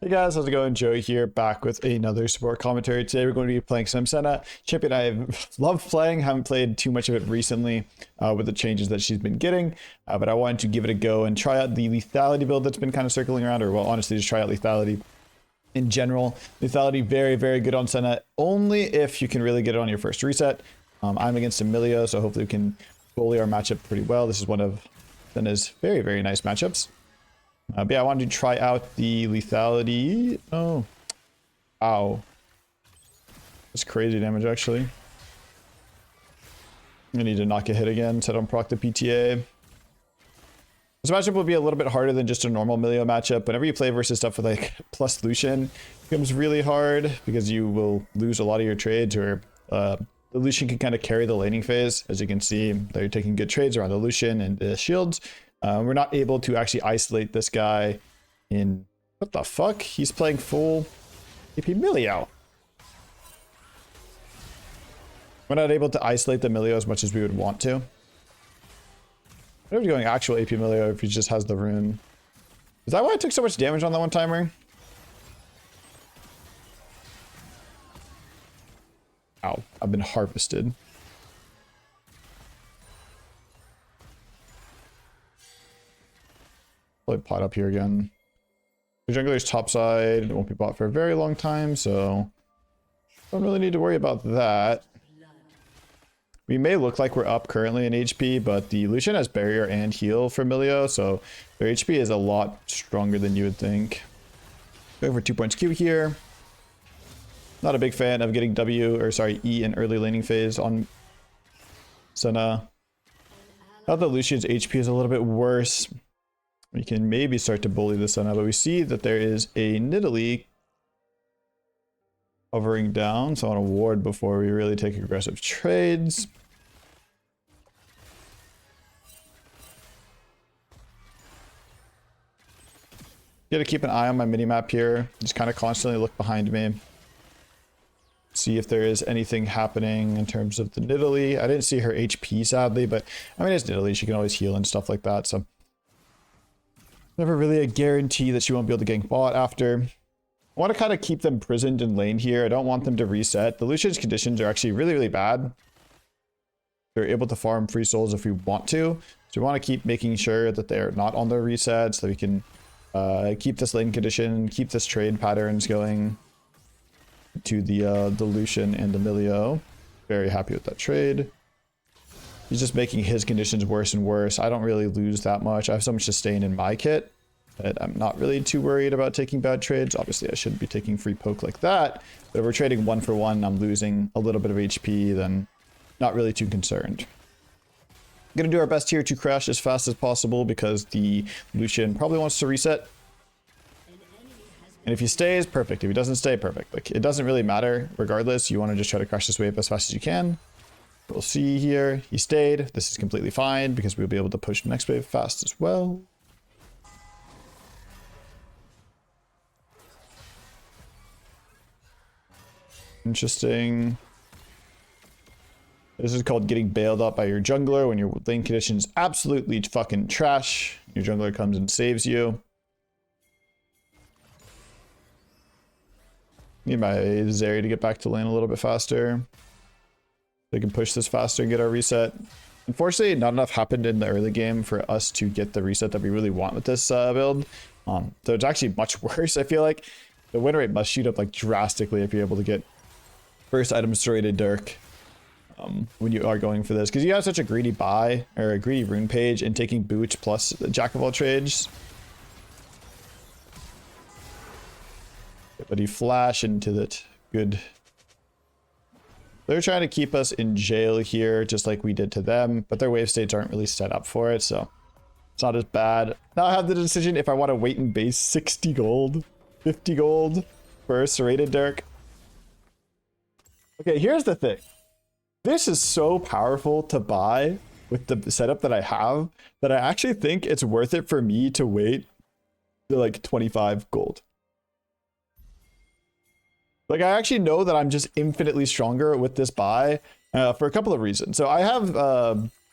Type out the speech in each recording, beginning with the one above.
Hey guys, how's it going? Joey here, back with another support commentary. Today we're going to be playing some Senna. Champion I love playing, haven't played too much of it recently with the changes that she's been getting, but I wanted to give it a go and try out the lethality build that's been kind of circling around, or well, honestly, just try out lethality in general. Lethality, very, very good on Senna, only if you can really get it on your first reset. I'm against Emilio, so hopefully we can bully our matchup pretty well. This is one of Senna's very, very nice matchups. But yeah, I wanted to try out the lethality. Oh. Ow. That's crazy damage, actually. I need to not get hit again so I don't proc the PTA. This matchup will be a little bit harder than just a normal Emilio matchup. Whenever you play versus stuff with like plus Lucian, it becomes really hard because you will lose a lot of your trades, or the Lucian can kind of carry the laning phase. As you can see, they're taking good trades around the Lucian and the shields. We're not able to actually isolate this guy in... What the fuck? He's playing full AP Emilio. We're not able to isolate the Emilio as much as we would want to. What if he's going actual AP Emilio if he just has the rune? Is that why I took so much damage on that one timer? Ow, I've been harvested. Probably pot up here again. The jungler's top side, it won't be bought for a very long time, so don't really need to worry about that. We may look like we're up currently in HP, but the Lucian has barrier and heal for Emilio, so their HP is a lot stronger than you would think. Going for 2 points Q here. Not a big fan of getting E in early laning phase on Senna. Now the Lucian's HP is a little bit worse. We can maybe start to bully the Senna, but we see that there is a Nidalee hovering down, so I want to ward before we really take aggressive trades. Gotta keep an eye on my minimap here. Just kind of constantly look behind me. See if there is anything happening in terms of the Nidalee. I didn't see her HP, sadly, but I mean, it's Nidalee. She can always heal and stuff like that, so... Never really a guarantee that she won't be able to gank bot after. I want to kind of keep them prisoned in lane here. I don't want them to reset. The Lucian's conditions are actually really, really bad. They're able to farm free souls if we want to. So we want to keep making sure that they're not on their reset so that we can keep this lane condition, keep this trade patterns going to the Lucian and Emilio. Very happy with that trade. He's just making his conditions worse and worse. I don't really lose that much. I have so much sustain in my kit that I'm not really too worried about taking bad trades. Obviously, I shouldn't be taking free poke like that. But if we're trading 1 for 1, I'm losing a little bit of HP, then not really too concerned. Gonna do our best here to crash as fast as possible because the Lucian probably wants to reset. And if he stays, perfect. If he doesn't stay, perfect. Like, it doesn't really matter. Regardless, you want to just try to crash this wave as fast as you can. We'll see here. He stayed. This is completely fine because we'll be able to push the next wave fast as well. Interesting. This is called getting bailed out by your jungler when your lane condition's absolutely fucking trash. Your jungler comes and saves you. Need my Zeri to get back to lane a little bit faster. They can push this faster and get our reset. Unfortunately, not enough happened in the early game for us to get the reset that we really want with this build. So it's actually much worse. I feel like the win rate must shoot up like drastically if you're able to get first item serrated Dirk when you are going for this. Because you have such a greedy buy, or a greedy rune page, and taking Booch plus the Jack of all trades. But he flash into that good... They're trying to keep us in jail here, just like we did to them, but their wave states aren't really set up for it, so it's not as bad. Now I have the decision if I want to wait and base 60 gold, 50 gold for a serrated Dirk. Okay, here's the thing. This is so powerful to buy with the setup that I have that I actually think it's worth it for me to wait to like 25 gold. Like, I actually know that I'm just infinitely stronger with this buy for a couple of reasons. So I have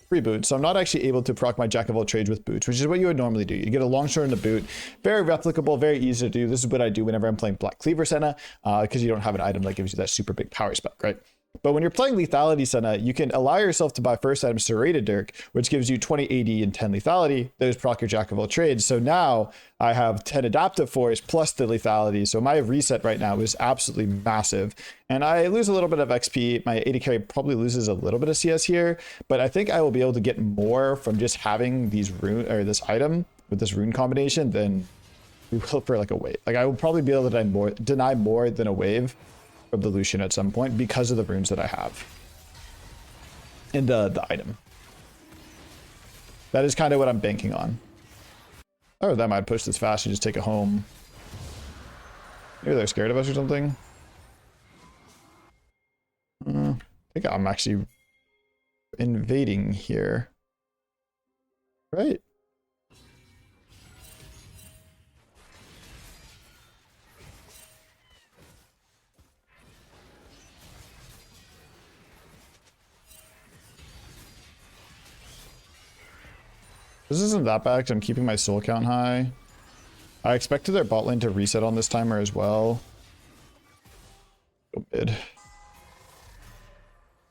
free boots, so I'm not actually able to proc my jack of all trades with boots, which is what you would normally do. You get a longsword and a boot, very replicable, very easy to do. This is what I do whenever I'm playing Black Cleaver Senna, because you don't have an item that gives you that super big power spec, right? But when you're playing lethality Senna, you can allow yourself to buy first item Serrated Dirk, which gives you 20 AD and 10 lethality. Those proc your jack of all trades. So now I have 10 adaptive force plus the lethality. So my reset right now is absolutely massive. And I lose a little bit of XP. My AD carry probably loses a little bit of CS here, but I think I will be able to get more from just having these rune or this item with this rune combination than we will for like a wave. Like I will probably be able to deny more than a wave from the Lucian at some point because of the runes that I have in the item. That is kind of what I'm banking on. Oh, that might push this fast and just take it home. Maybe they're scared of us or something. I think I'm actually invading here. Right? This isn't that bad because I'm keeping my soul count high. I expected their bot lane to reset on this timer as well. Go mid.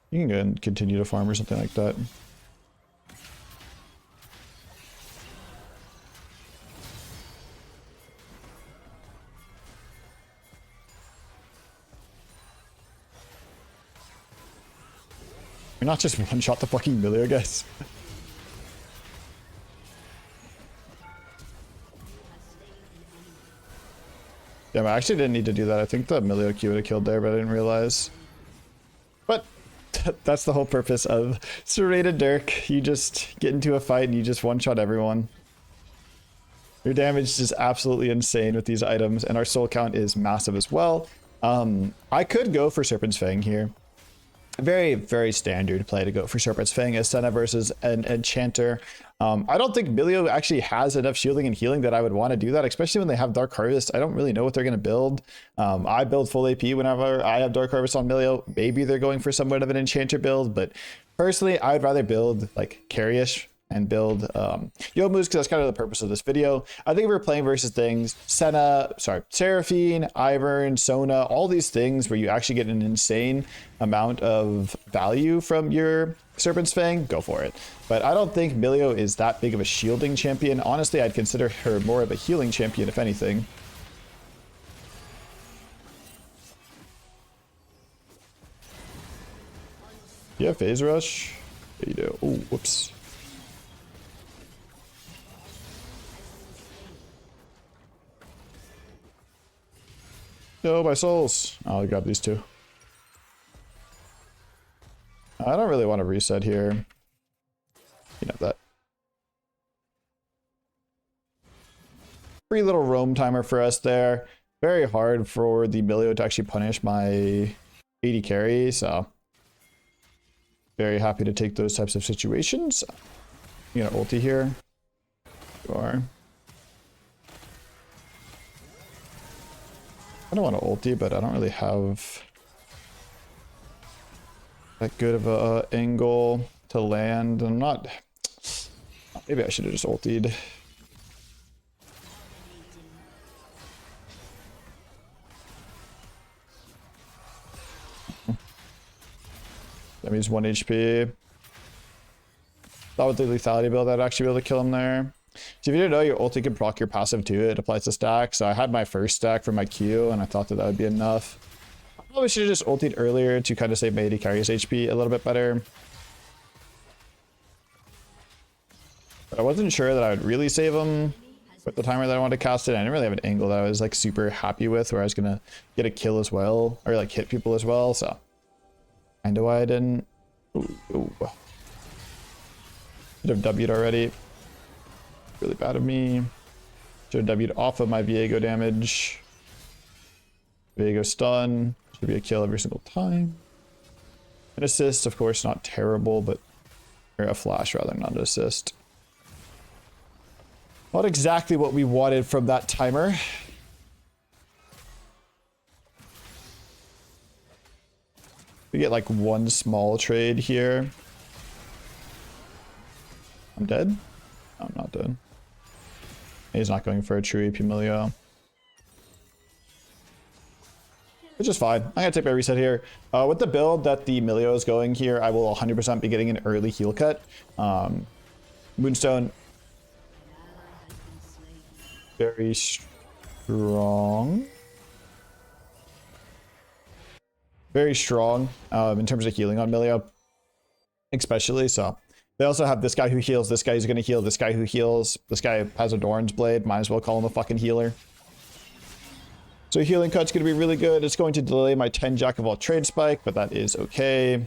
You can go and continue to farm or something like that. We're not just one-shot the fucking Milio, guys. Yeah, I actually didn't need to do that. I think the Milio Q would have killed there, but I didn't realize. But that's the whole purpose of Serrated Dirk. You just get into a fight and you just one-shot everyone. Your damage is absolutely insane with these items, and our soul count is massive as well. I could go for Serpent's Fang here. Very, very standard play to go for Serpent's Fang as Senna versus an Enchanter. I don't think Milio actually has enough shielding and healing that I would want to do that, especially when they have Dark Harvest. I don't really know what they're going to build. I build full AP whenever I have Dark Harvest on Milio. Maybe they're going for somewhat of an Enchanter build, but personally, I would rather build like carry-ish and build Youmuu's because that's kind of the purpose of this video. I think if we're playing versus things, Seraphine, Ivern, Sona, all these things where you actually get an insane amount of value from your Serpent's Fang, go for it. But I don't think Milio is that big of a shielding champion. Honestly, I'd consider her more of a healing champion, if anything. You have Phase Rush? Yeah, you do. Oh, whoops. No, my souls. I'll grab these two. I don't really want to reset here. You know that. Free little roam timer for us there. Very hard for the Milio to actually punish my 80 carry, so very happy to take those types of situations. You know, ulti here. You are. I don't want to ulti, but I don't really have that good of a angle to land. I'm not. Maybe I should have just ultied. That means 1 HP. Thought with the lethality build I'd actually be able to kill him there. So if you didn't know, your ulti can proc your passive too. It applies to stack. So I had my first stack for my Q, and I thought that that would be enough. I probably should have just ultied earlier to kind of save my AD carry's HP a little bit better. But I wasn't sure that I would really save him with the timer that I wanted to cast it. I didn't really have an angle that I was like super happy with, where I was gonna get a kill as well, or like hit people as well. So kinda why I didn't. Ooh. Should have W'd already. Really bad of me. Should have W'd off of my Viego damage. Viego stun. Should be a kill every single time. An assist, of course, not terrible, but or a flash rather, not an assist. Not exactly what we wanted from that timer. We get like one small trade here. I'm dead? I'm not dead. He's not going for a true AP Milio. Which is fine. I'm going to take my reset here. With the build that the Milio is going here, I will 100% be getting an early heal cut. Moonstone. Very strong. Very strong in terms of healing on Milio. Especially, so. They also have this guy who heals, this guy who's going to heal, this guy who heals. This guy has a Doran's Blade. Might as well call him a fucking healer. So healing cut's going to be really good. It's going to delay my 10 Jack of all trades spike, but that is okay.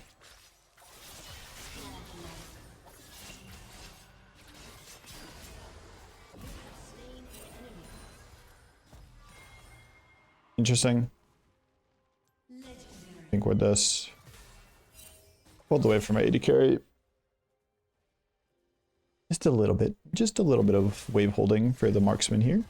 Interesting. I think with this, hold away from my AD carry. Just a little bit of wave holding for the marksman here.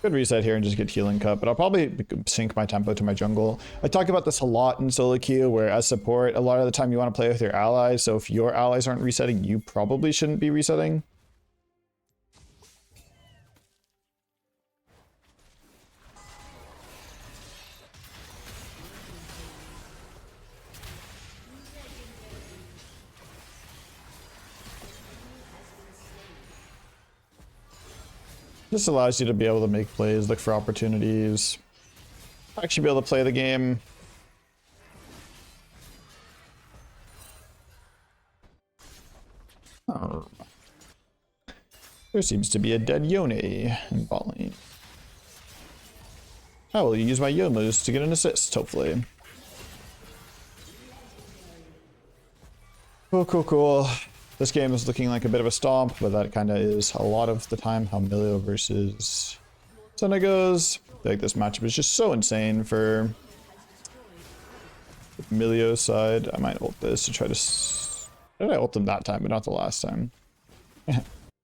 Good reset here and just get healing cut, but I'll probably sync my tempo to my jungle. I talk about this a lot in solo queue, where as support, a lot of the time you want to play with your allies, so if your allies aren't resetting, you probably shouldn't be resetting. This allows you to be able to make plays, look for opportunities, actually be able to play the game. Oh. There seems to be a dead Yone in bot lane. I will use my Yomus to get an assist, hopefully. Cool. This game is looking like a bit of a stomp, but that kind of is a lot of the time how Milio versus Senna goes. I feel like this matchup is just so insane for Milio's side. I might ult this to try to... How did I ult him that time, but not the last time?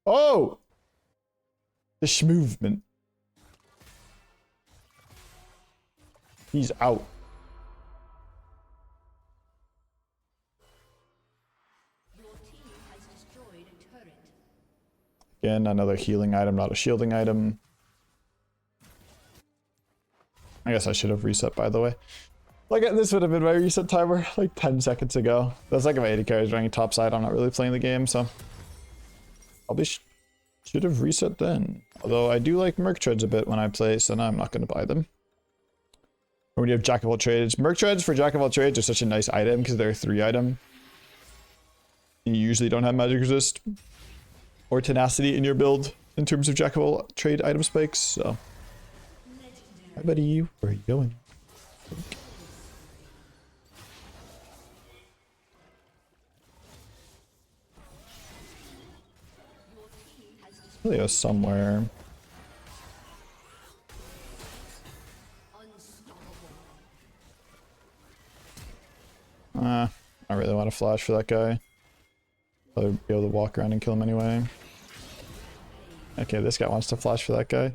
Oh! The schmovement. He's out. Again, another healing item, not a shielding item. I guess I should have reset, by the way. Like, this would have been my reset timer like 10 seconds ago. That's like if my AD carry is running top side, I'm not really playing the game, so probably should have reset then. Although I do like Merc Treads a bit when I play, so now I'm not going to buy them. Or when you have Jack of all trades. Merc Treads for Jack of all trades are such a nice item because they're a 3 item. And you usually don't have magic resist or tenacity in your build in terms of Jack of all trade item spikes, so. Hi buddy, where are you going? Really somewhere. I really want to flash for that guy. I'll be able to walk around and kill him anyway. Okay, this guy wants to flash for that guy.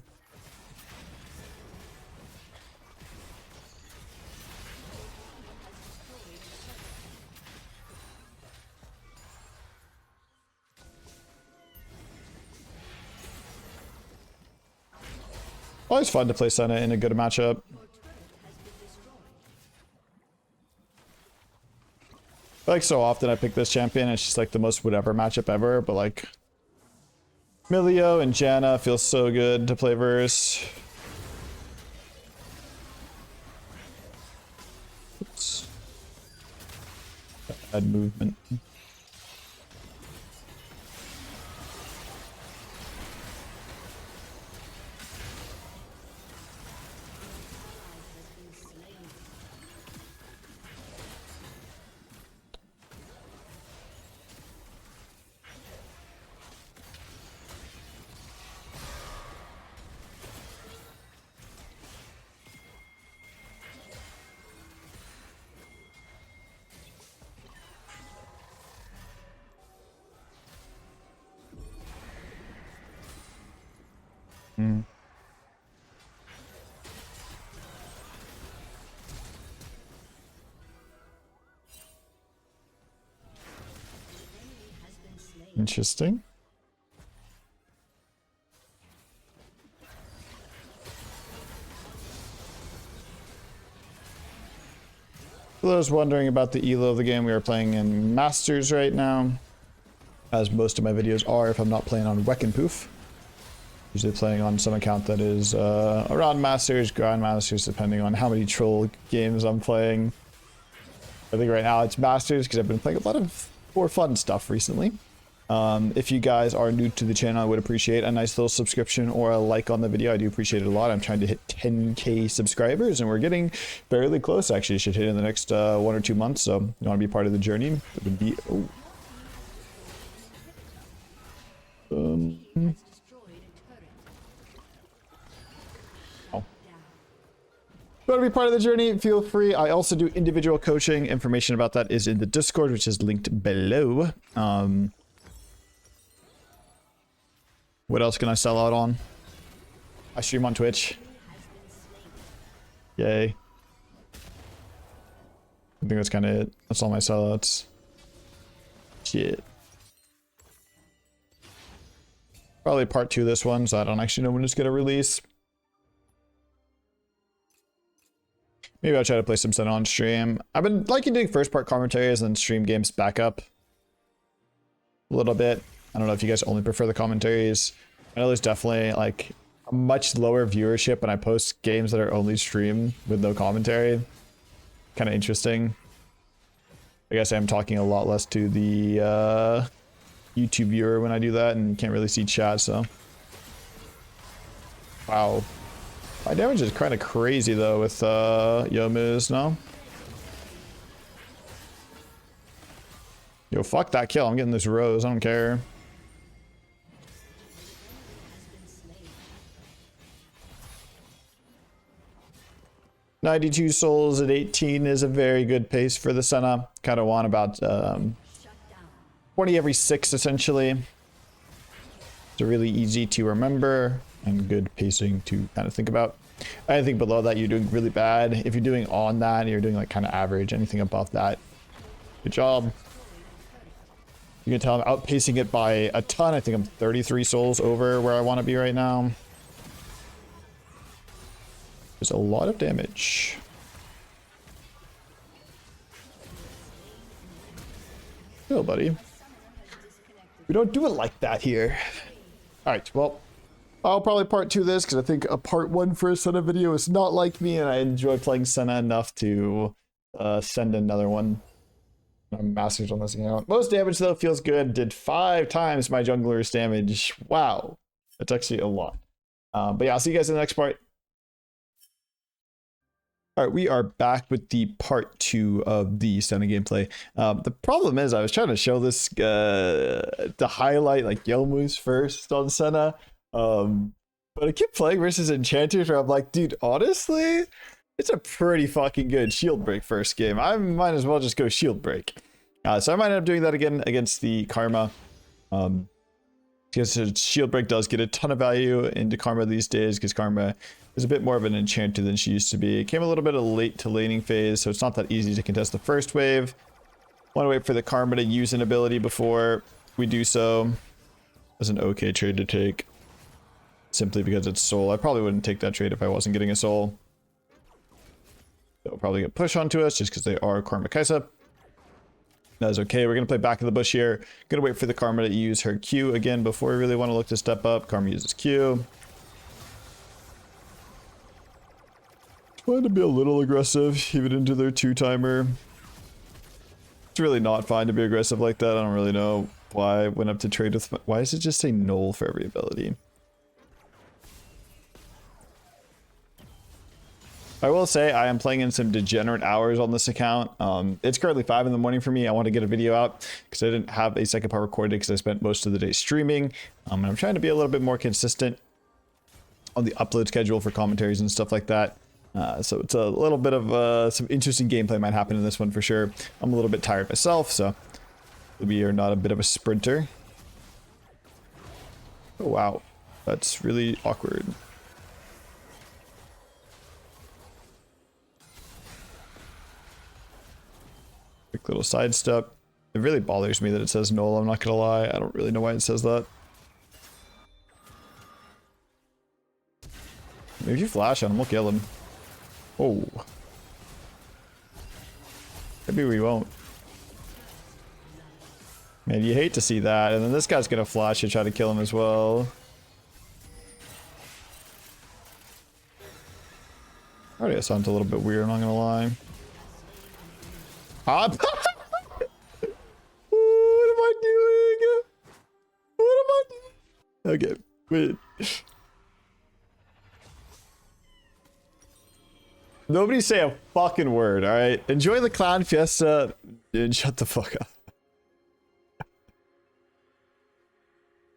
Always fun to play Senna in a good matchup. Like, so often I pick this champion, it's just like the most whatever matchup ever, but like Milio and Janna feels so good to play verse. Oops. Bad movement. Mm. Interesting. For those wondering about the elo of the game, we are playing in Masters right now, as most of my videos are if I'm not playing on Weck and Poof. Usually playing on some account that is around Masters, Grandmasters, depending on how many troll games I'm playing. I think right now it's Masters because I've been playing a lot of more fun stuff recently. If you guys are new to the channel, I would appreciate a nice little subscription or a like on the video. I do appreciate it a lot. I'm trying to hit 10K subscribers and we're getting fairly close. Actually, should hit in the next 1 or 2 months. So you want to be part of the journey? It would be... Oh. If you want to be part of the journey, feel free. I also do individual coaching. Information about that is in the Discord, which is linked below. What else can I sell out on? I stream on Twitch. Yay. I think that's kind of it. That's all my sellouts. Shit. Probably part 2 of this one, so I don't actually know when it's going to release. Maybe I'll try to play some Senna on stream. I've been liking doing first part commentaries and stream games back up a little bit. I don't know if you guys only prefer the commentaries. I know there's definitely like a much lower viewership when I post games that are only streamed with no commentary. Kind of interesting. I guess I'm talking a lot less to the YouTube viewer when I do that and can't really see chat, so. Wow. My damage is kind of crazy though with Yomu's, no? Yo, fuck that kill. I'm getting this rose. I don't care. $92 souls at 18 is a very good pace for the Senna. Kind of want about 20 every 6 essentially. It's really easy to remember and good pacing to kind of think about. I think below that you're doing really bad. If you're doing on that, you're doing like kind of average. Anything above that, good job. You can tell I'm outpacing it by a ton. I think I'm 33 souls over where I want to be right now. There's a lot of damage. Chill, buddy. We don't do it like that here. All right, well, I'll probably part 2 this because I think a part 1 for a Senna video is not like me, and I enjoy playing Senna enough to send another one. I'm masters on this account. Most damage though feels good. Did 5 times my jungler's damage. Wow, that's actually a lot. But yeah, I'll see you guys in the next part. All right, we are back with the part 2 of the Senna gameplay. The problem is I was trying to show this to highlight like Yomu's first on Senna. But I keep playing versus enchanters where I'm like, dude, honestly, it's a pretty fucking good shield break first game. I might as well just go shield break. So I might end up doing that again against the Karma. Because shield break does get a ton of value into Karma these days because Karma is a bit more of an enchanter than she used to be. It came a little bit of late to laning phase, so it's not that easy to contest the first wave. Want to wait for the Karma to use an ability before we do so. That's an okay trade to take. Simply because it's soul. I probably wouldn't take that trade if I wasn't getting a soul. They'll probably get pushed onto us just because they are Karma Kaisa. That is okay. We're going to play back in the bush here. Going to wait for the Karma to use her Q again before we really want to look to step up. Karma uses Q. Trying to be a little aggressive, even into their 2-timer. It's really not fine to be aggressive like that. I don't really know why I went up to trade with... Why does it just say null for every ability? I will say I am playing in some degenerate hours on this account. It's currently 5 in the morning for me. I want to get a video out because I didn't have a second part recorded because I spent most of the day streaming. And I'm trying to be a little bit more consistent on the upload schedule for commentaries and stuff like that. So it's a little bit of some interesting gameplay might happen in this one for sure. I'm a little bit tired myself, so we are not a bit of a sprinter. Oh, wow. That's really awkward. Quick little sidestep. It really bothers me that it says null, I'm not gonna lie. I don't really know why it says that. If you flash on him, we'll kill him. Oh. Maybe we won't. Man, you hate to see that. And then this guy's gonna flash and try to kill him as well. Already, that sounds a little bit weird, I'm not gonna lie. Ah! What am I doing? What am I doing? Okay, wait. Nobody say a fucking word, alright? Enjoy the clown fiesta and shut the fuck up.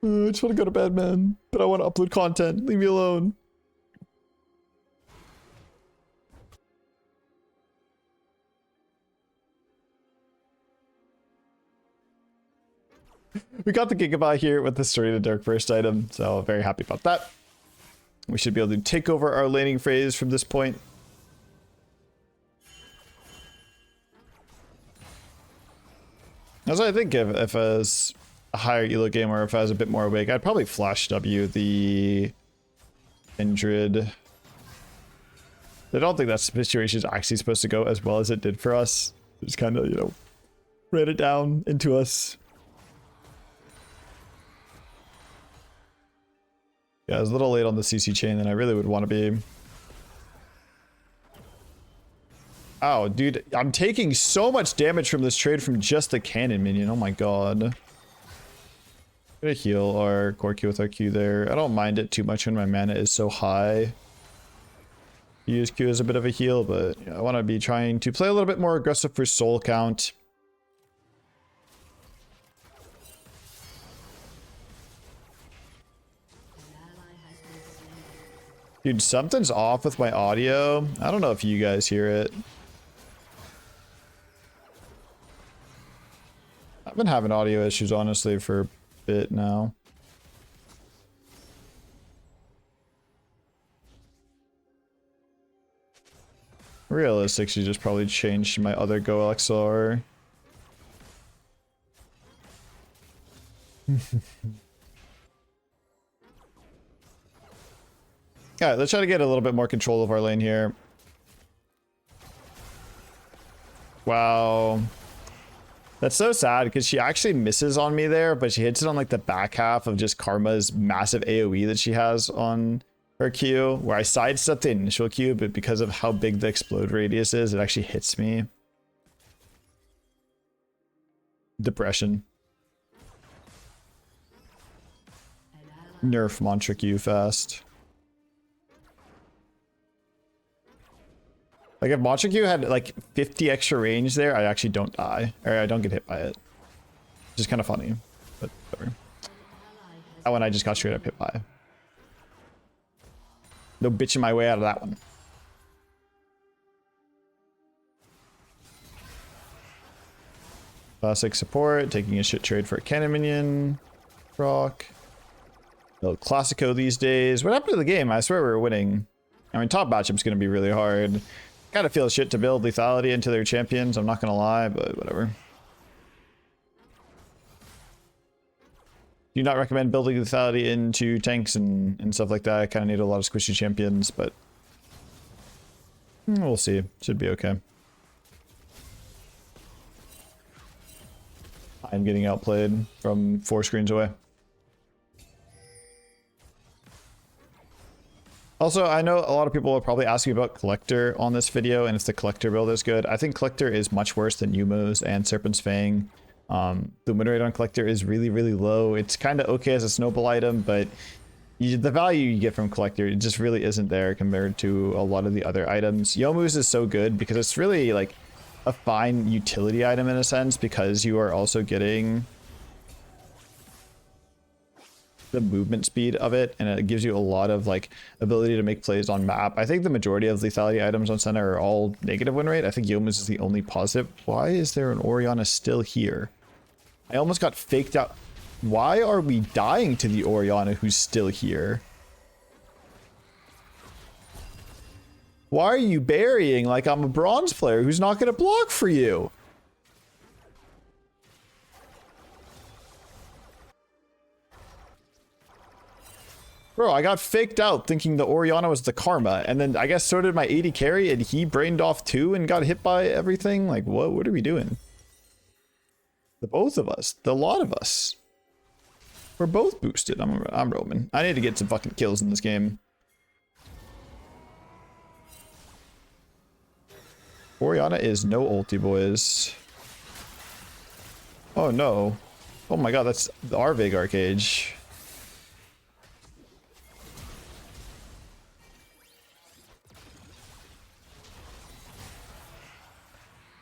I just want to go to bed, man. But I want to upload content. Leave me alone. We got the Gigabyte here with the Story to Dark first item, so very happy about that. We should be able to take over our laning phase from this point. Also, I think if I was a higher elo game or if I was a bit more awake, I'd probably flash W the Kindred. I don't think that situation is actually supposed to go as well as it did for us. It just kind of, you know, ran it down into us. Yeah, I was a little late on the CC chain than I really would want to be. Oh, dude, I'm taking so much damage from this trade from just the cannon minion. Oh my god. Gonna heal our core Q with our Q there. I don't mind it too much when my mana is so high. Use Q as a bit of a heal, but you know, I want to be trying to play a little bit more aggressive for soul count. Dude, something's off with my audio. I don't know if you guys hear it. I've been having audio issues, honestly, for a bit now. Realistic, she just probably changed my other Go LXR. Alright, let's try to get a little bit more control of our lane here. Wow. That's so sad because she actually misses on me there, but she hits it on like the back half of just Karma's massive AoE that she has on her Q, where I sidestepped the initial Q, but because of how big the explode radius is, it actually hits me. Depression. Nerf mantra Q fast. Like if Mantra Q had like 50 extra range there, I actually don't die. Or I don't get hit by it. Which is kind of funny. But whatever. That one I just got straight up hit by. No bitching my way out of that one. Classic support, taking a shit trade for a cannon minion. Rock. No Classico these days. What happened to the game? I swear we were winning. I mean, top matchup's going to be really hard. Kind of feel shit to build lethality into their champions, I'm not going to lie, but whatever. Do not recommend building lethality into tanks and stuff like that. I kind of need a lot of squishy champions, but we'll see. Should be okay. I'm getting outplayed from 4 screens away. Also, I know a lot of people will probably ask me about Collector on this video, and if the Collector build is good. I think Collector is much worse than Yumu's and Serpent's Fang. The win rate on Collector is really, really low. It's kind of okay as a snowball item, but the value you get from Collector, it just really isn't there compared to a lot of the other items. Yomu's is so good because it's really like a fine utility item in a sense, because you are also getting the movement speed of it, and it gives you a lot of like ability to make plays on map. I think the majority of lethality items on Senna are all negative win rate. I think Yomu's is the only positive. Why is there an Orianna still here? I almost got faked out. Why are we dying to the Orianna who's still here? Why are you burying like I'm a bronze player who's not going to block for you? Bro, I got faked out thinking the Orianna was the Karma, and then I guess so did my 80 carry, and he brained off too and got hit by everything. Like, what are we doing? The both of us, the lot of us. We're both boosted. I'm Roman. I need to get some fucking kills in this game. Orianna is no ulti, boys. Oh no. Oh my god, that's our Veigar cage.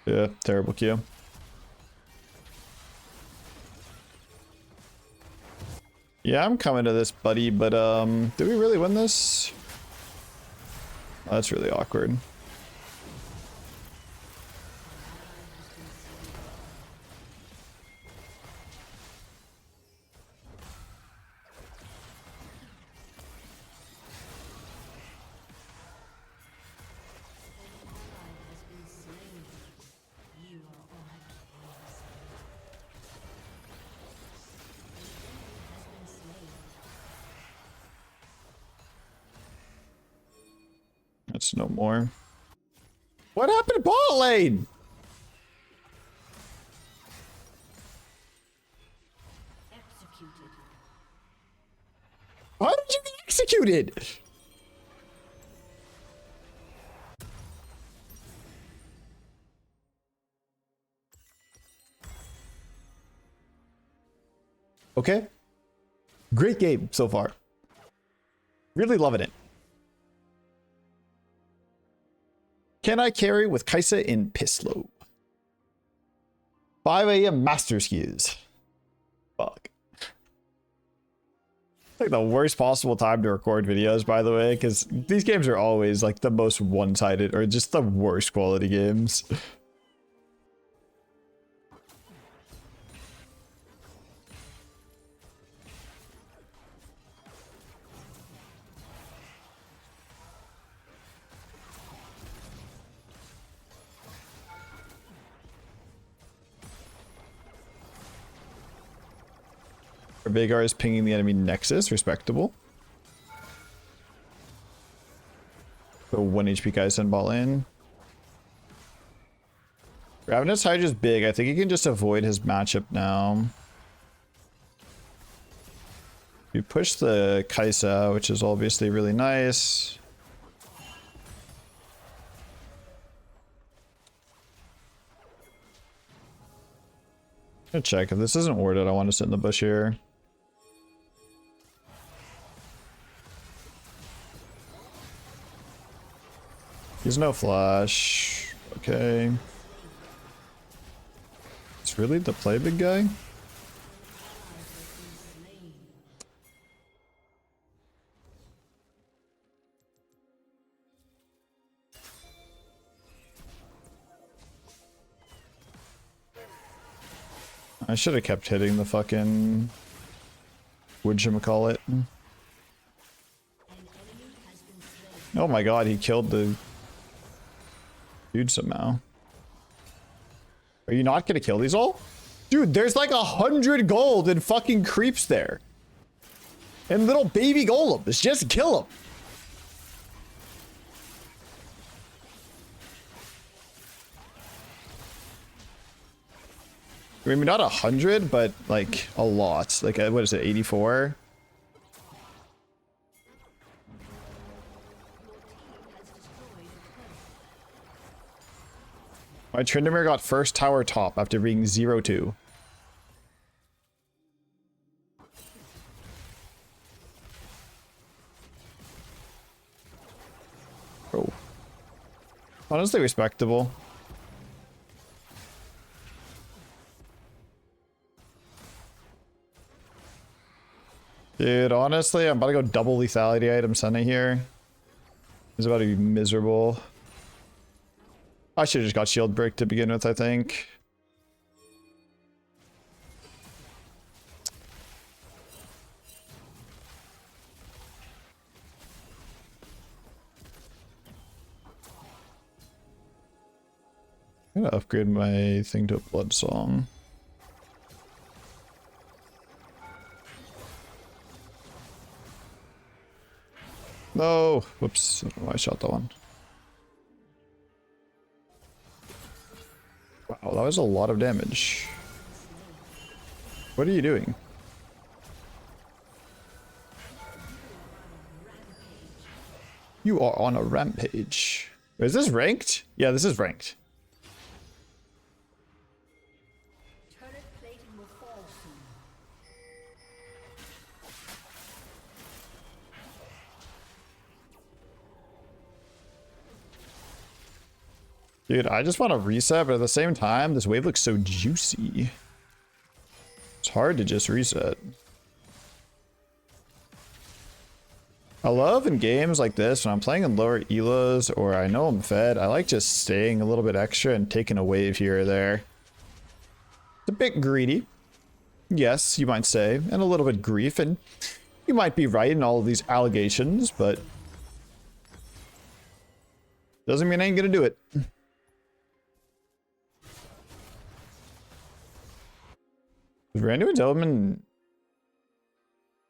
Yeah, terrible Q. Yeah, I'm coming to this, buddy, but do we really win this? Oh, that's really awkward. That's no more. What happened to bot lane? Executed. How did you get executed? Okay. Great game so far. Really loving it. Can I carry with Kaisa in Pislow? 5 a.m. Masters Keys. Fuck. It's like the worst possible time to record videos, by the way, because these games are always like the most one-sided or just the worst quality games. Veigar is pinging the enemy Nexus, respectable. So 1 HP guys send ball in. Ravenous Hydra's big. I think he can just avoid his matchup now. We push the Kaisa, which is obviously really nice. I'm gonna check. If this isn't warded, I want to sit in the bush here. He's no flash. Okay. It's really the play big guy? I should have kept hitting the fucking whatchamacallit. Oh my god, he killed the dude somehow. Are you not gonna kill these all? Dude, there's like 100 gold and fucking creeps there. And little baby golems. Just kill them. I mean, not 100, but like a lot. Like, what is it, 84? My Tryndamere got first tower top after being 0-2. Oh. Honestly respectable. Dude, honestly, I'm about to go double lethality item senna here. It's about to be miserable. I should have just got shield break to begin with, I think. I'm gonna upgrade my thing to a blood song. No! Whoops. I don't know why I shot that one. Wow, that was a lot of damage. What are you doing? You are on a rampage. Is this ranked? Yeah, this is ranked. Turret plating will fall soon. Dude, I just want to reset, but at the same time, this wave looks so juicy. It's hard to just reset. I love in games like this, when I'm playing in lower elos or I know I'm fed, I like just staying a little bit extra and taking a wave here or there. It's a bit greedy. Yes, you might say, and a little bit grief, and you might be right in all of these allegations, but doesn't mean I ain't gonna do it. Random development.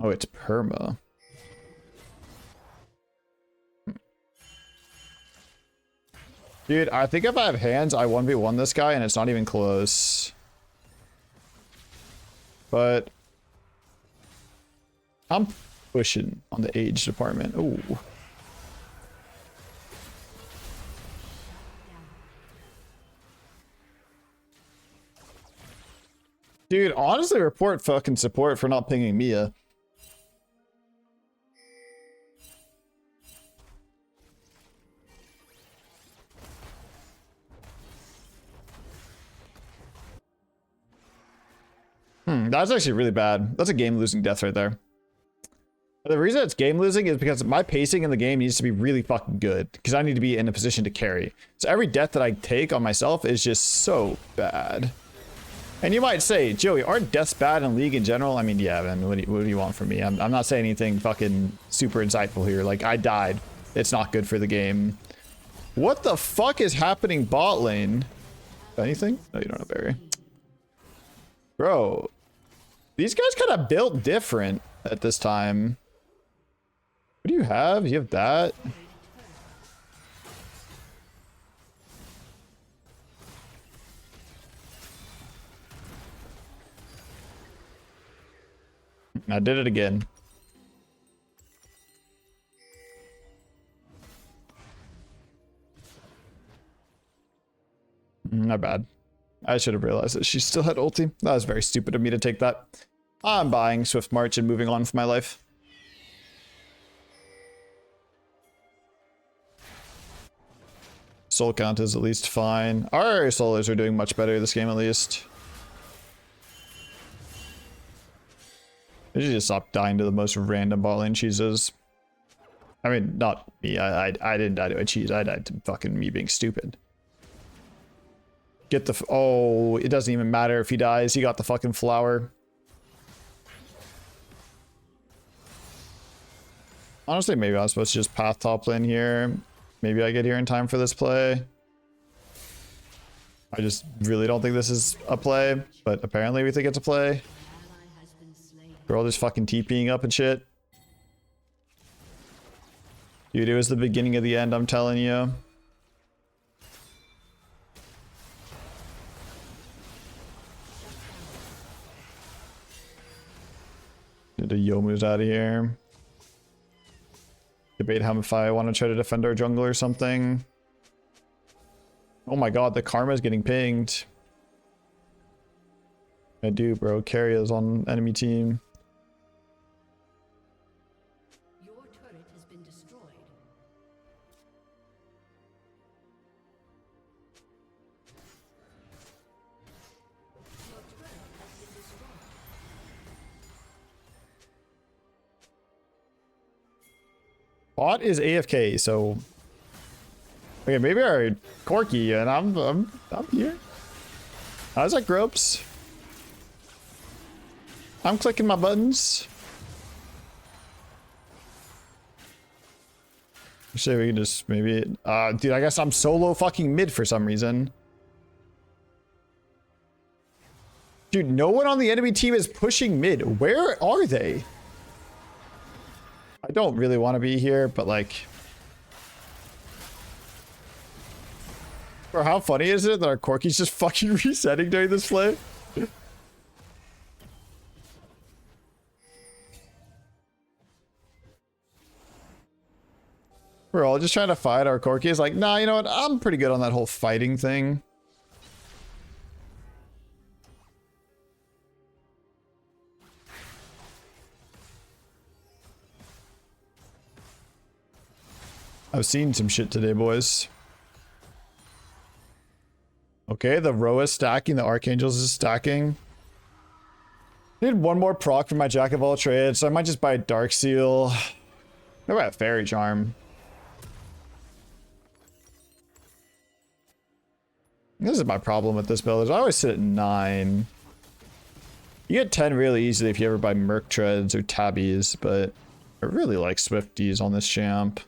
Oh, it's perma. Dude, I think if I have hands, I 1v1 this guy and it's not even close. But I'm pushing on the age department. Ooh. Dude, honestly, report fucking support for not pinging Mia. That's actually really bad. That's a game-losing death right there. The reason it's game-losing is because my pacing in the game needs to be really fucking good, because I need to be in a position to carry. So every death that I take on myself is just so bad. And you might say, Joey, aren't deaths bad in League in general? I mean, yeah, man, what do you want from me? I'm not saying anything fucking super insightful here. Like, I died. It's not good for the game. What the fuck is happening bot lane? Anything? No, you don't know, Barry. Bro, these guys kind of built different at this time. What do you have? You have that? I did it again. Not bad. I should have realized that she still had ulti. That was very stupid of me to take that. I'm buying Swift March and moving on with my life. Soul count is at least fine. Our solos are doing much better this game at least. I should just stop dying to the most random bot lane cheeses. I mean, not me. I didn't die to a cheese. I died to fucking me being stupid. Get the... Oh, it doesn't even matter if he dies. He got the fucking flower. Honestly, maybe I was supposed to just path top lane here. Maybe I get here in time for this play. I just really don't think this is a play, but apparently we think it's a play. We're all just fucking TPing up and shit. Dude, it was the beginning of the end, I'm telling you. Get the Yomu's out of here. Debate how if I want to try to defend our jungle or something. Oh my god, the karma's getting pinged. I do, bro. Carry is on enemy team. Your turret has been destroyed. Your turret has been destroyed. Bot is AFK, so okay, maybe our Corky and I'm here. How's that, Gropes? I'm clicking my buttons. Actually, we can just maybe dude, I guess I'm solo fucking mid for some reason. Dude, no one on the enemy team is pushing mid. Where are they? I don't really want to be here, but like... Bro, how funny is it that our Corki's just fucking resetting during this play? We're all just trying to fight. Our Corki is like, nah, you know what? I'm pretty good on that whole fighting thing. I've seen some shit today, boys. Okay, the Roa is stacking, the Archangels is stacking. I need one more proc for my Jack of all trades, so I might just buy a Dark Seal. Maybe a Fairy Charm. This is my problem with this build, is I always sit at 9. You get 10 really easily if you ever buy Merc Treads or Tabbies, but I really like Swifties on this champ.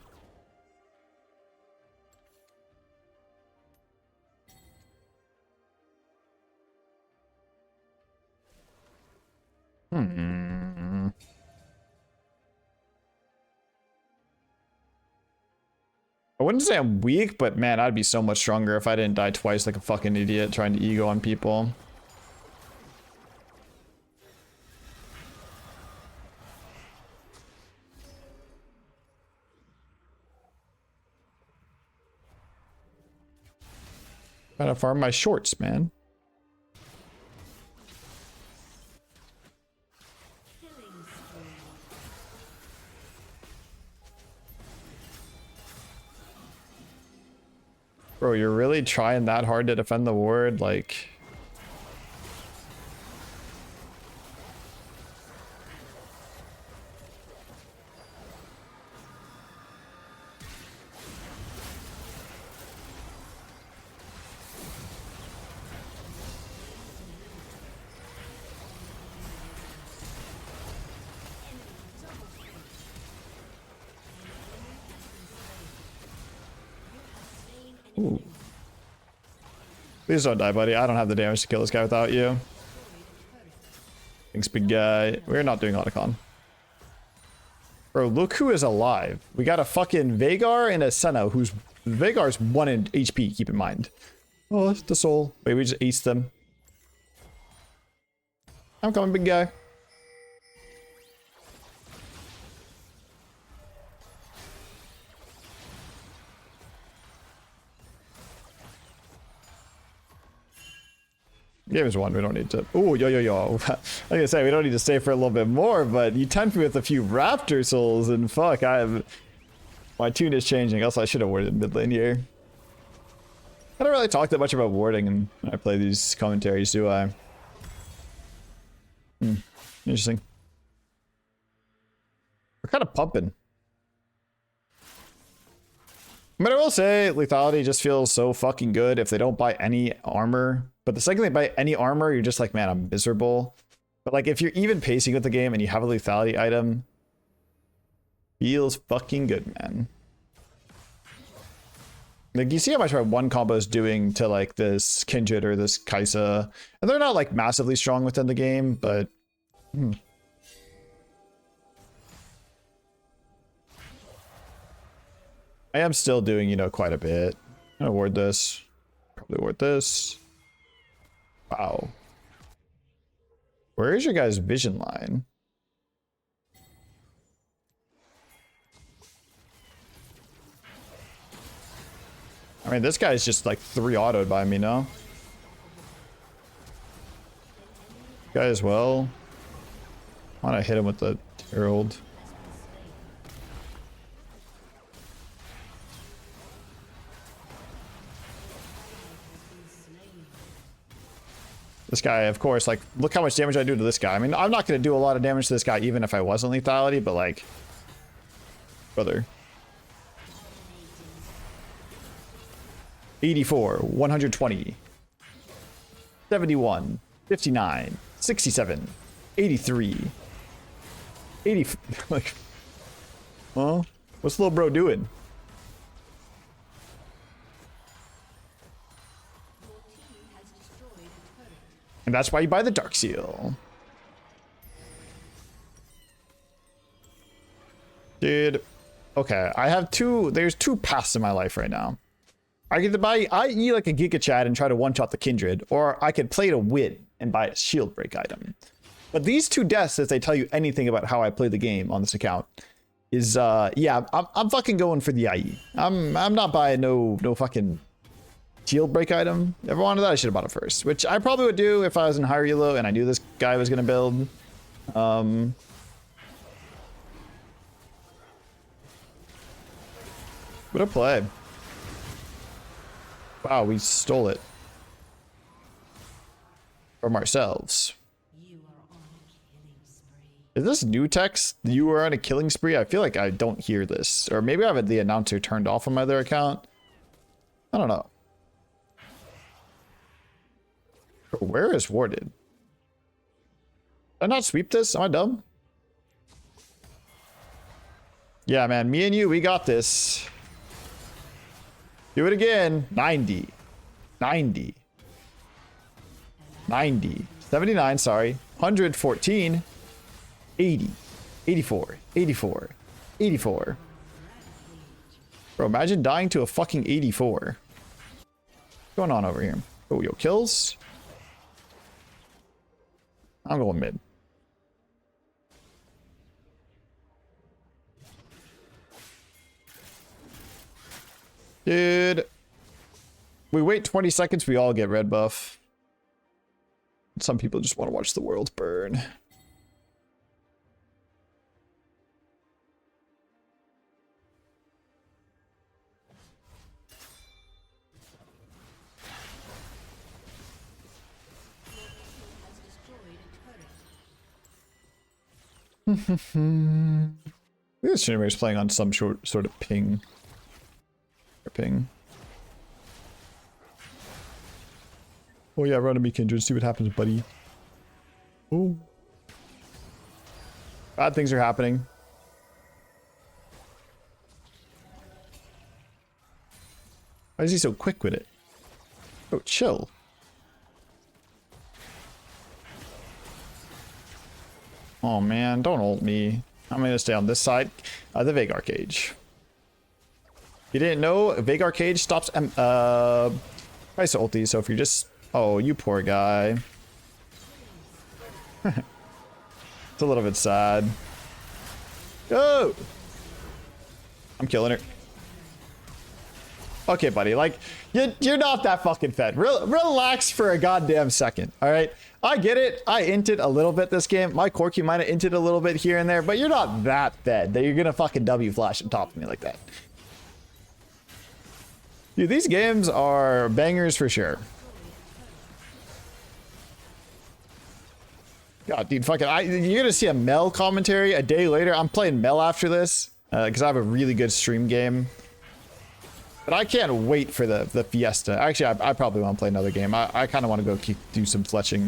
I wouldn't say I'm weak, but man, I'd be so much stronger if I didn't die twice like a fucking idiot trying to ego on people. Gotta farm my shorts, man. Bro, you're really trying that hard to defend the ward, like... Ooh. Please don't die, buddy. I don't have the damage to kill this guy without you. Thanks, big guy. We're not doing Otacon. Bro, look who is alive. We got a fucking Veigar and a Senna, who's... Veigar's 1 in HP, keep in mind. Oh, the soul. Wait, we just aced them. I'm coming, big guy. Game is 1, we don't need to... Ooh, yo. I was gonna say, we don't need to stay for a little bit more, but you tempt me with a few Raptor souls, and fuck, my tune is changing, else I should have warded mid lane here. I don't really talk that much about warding when I play these commentaries, do I? Interesting. We're kind of pumping. But I will say, lethality just feels so fucking good if they don't buy any armor. But the second they buy any armor, you're just like, man, I'm miserable. But like, if you're even pacing with the game and you have a lethality item, feels fucking good, man. Like, you see how much my one combo is doing to like this Kindred or this Kaisa. And they're not like massively strong within the game, but... I am still doing, you know, quite a bit. I'm gonna ward this. Probably ward this. Wow. Where is your guys' vision line? I mean, this guy's just like 3 autoed by me now. Guy as well. I wanna hit him with the Herald. This guy, of course, like, look how much damage I do to this guy. I mean, I'm not going to do a lot of damage to this guy even if I wasn't lethality, but like, brother. 84, 120, 71, 59, 67, 83, 80, like, huh? What's little bro doing? And that's why you buy the Dark Seal. Dude, okay, I have there's two paths in my life right now. I could buy IE like a Giga Chad and try to one-shot the Kindred, or I could play to win and buy a shield break item. But these two deaths, if they tell you anything about how I play the game on this account, is yeah, I'm fucking going for the IE. I'm not buying no fucking shield break item. If I wanted that, I should have bought it first, which I probably would do if I was in higher elo and I knew this guy was gonna build. What a play. Wow, we stole it from ourselves. Is this new text? You were on a killing spree? I feel like I don't hear this. Or maybe I have the announcer turned off on my other account. I don't know. Where is warded? Did I not sweep this? Am I dumb? Yeah, man. Me and you, we got this. Do it again. 90. 90. 90. 79, sorry. 114. 80. 84. 84. 84. Bro, imagine dying to a fucking 84. What's going on over here? Oh, yo, kills. I'm going mid. Dude. We wait 20 seconds, we all get red buff. Some people just want to watch the world burn. This streamer is playing on some sort of ping. Or ping. Oh yeah, run to me, Kindred. See what happens, buddy. Oh. Bad things are happening. Why is he so quick with it? Oh, chill. Oh man, don't ult me. I'm gonna stay on this side. The Vagar Cage. You didn't know Vagar Cage stops price ulti, so if you're just... Oh, you poor guy. It's a little bit sad. Go! I'm killing her. Okay, buddy, like, you're not that fucking fed. Relax for a goddamn second, all right? I get it. I inted a little bit this game. My Corki might have inted a little bit here and there, but you're not that fed that you're gonna fucking W flash on top of me like that. Dude, these games are bangers for sure. God, dude, fucking, you're gonna see a Mel commentary a day later. I'm playing Mel after this because I have a really good stream game. But I can't wait for the Fiesta. Actually, I probably want to play another game. I kind of want to go do some fletching.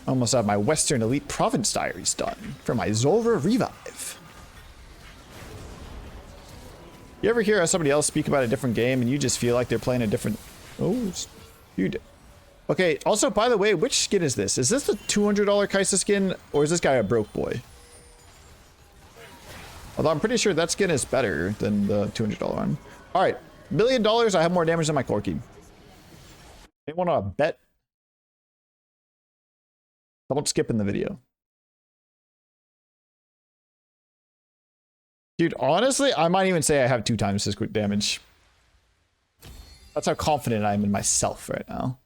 Almost have my Western Elite Province Diaries done for my Zulrah Revive. You ever hear somebody else speak about a different game and you just feel like they're playing a different... Oh, dude. Okay, also, by the way, which skin is this? Is this the $200 Kaisa skin, or is this guy a broke boy? Although I'm pretty sure that skin is better than the $200 one. All right, $1 million, I have more damage than my Corki. Anyone want to bet? Don't skip in the video. Dude, honestly, I might even say I have 2 times this quick damage. That's how confident I am in myself right now.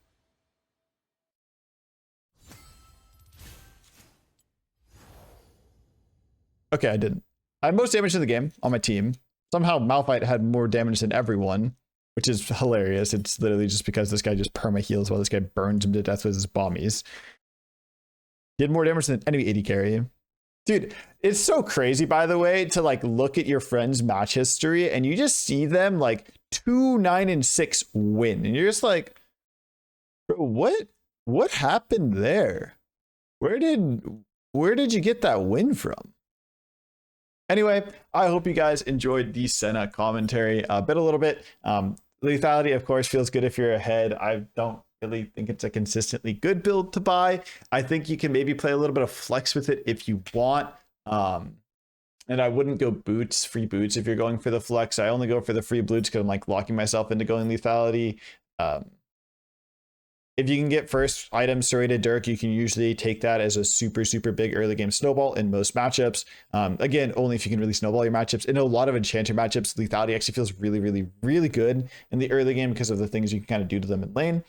Okay, I didn't. I had most damage in the game on my team. Somehow Malphite had more damage than everyone, which is hilarious. It's literally just because this guy just perma heals while this guy burns him to death with his bombies. He had more damage than any AD carry. Dude, it's so crazy, by the way, to like look at your friend's match history and you just see them like 2, 9, and 6 win. And you're just like, bro, what happened there? Where did you get that win from? Anyway, I hope you guys enjoyed the Senna commentary a little bit. Lethality, of course, feels good if you're ahead. I don't really think it's a consistently good build to buy. I think you can maybe play a little bit of flex with it if you want. And I wouldn't go boots, free boots if you're going for the flex. I only go for the free boots because I'm like locking myself into going lethality. If you can get first item serrated dirk, you can usually take that as a super, super big early game snowball in most matchups. Again, only if you can really snowball your matchups. In a lot of enchanter matchups, lethality actually feels really, really, really good in the early game because of the things you can kind of do to them in lane.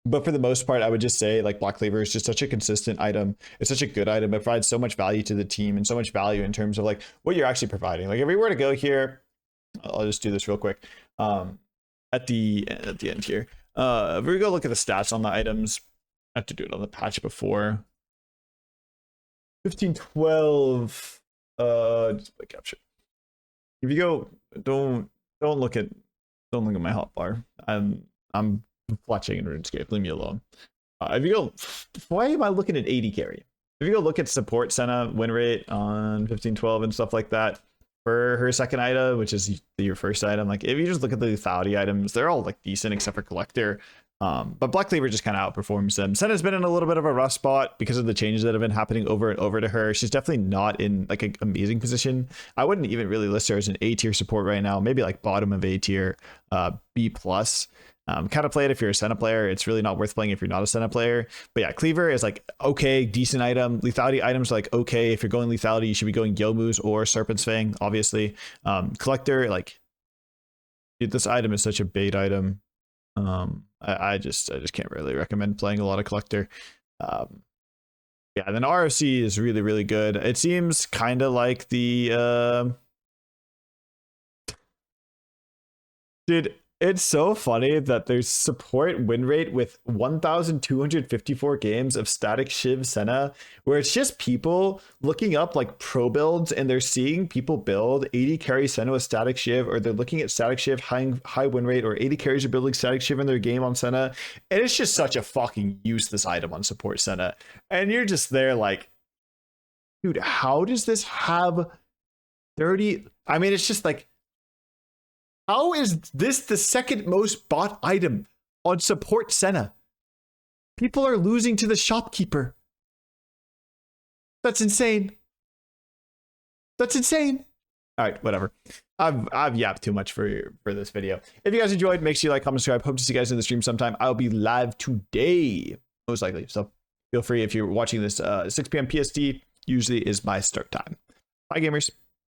But for the most part, I would just say like Black Cleaver is just such a consistent item. It's such a good item. It provides so much value to the team and so much value in terms of like what you're actually providing. Like if we were to go here, I'll just do this real quick. At the end here. If we go look at the stats on the items, I have to do it on the patch before. 1512 just play capture. If you go, don't look at my hotbar. I'm fletching in RuneScape, leave me alone. If you go, why am I looking at 80 carry? If you go look at support senna win rate on 1512 and stuff like that for her second item, which is your first item, like if you just look at the lethality items, they're all like decent except for collector. But Black Cleaver just kind of outperforms them. Senna's been in a little bit of a rough spot because of the changes that have been happening over and over to her. She's definitely not in like an amazing position. I wouldn't even really list her as an A tier support right now. Maybe like bottom of A tier, B plus. Kind of play it if you're a Senna player. It's really not worth playing if you're not a Senna player. But yeah, Cleaver is like okay, decent item. Lethality items are like okay. If you're going lethality, you should be going Yomu's or Serpent's Fang, obviously. Collector, like, dude, this item is such a bait item. I just can't really recommend playing a lot of Collector. Yeah, then ROC is really, really good. It seems kind of like the dude. It's so funny that there's support win rate with 1,254 games of static Shiv Senna, where it's just people looking up like pro builds and they're seeing people build 80 carry Senna with static Shiv, or they're looking at static Shiv high win rate, or 80 carries are building static Shiv in their game on Senna. And it's just such a fucking useless item on support Senna. And you're just there like, dude, how does this have 30? I mean, it's just like, how is this the second most bought item on support Senna? People are losing to the shopkeeper. That's insane. That's insane. All right, whatever. I've yapped too much for this video. If you guys enjoyed, make sure you like, comment, subscribe. Hope to see you guys in the stream sometime. I'll be live today, most likely. So feel free if you're watching this 6 p.m. PST, usually is my start time. Bye, gamers.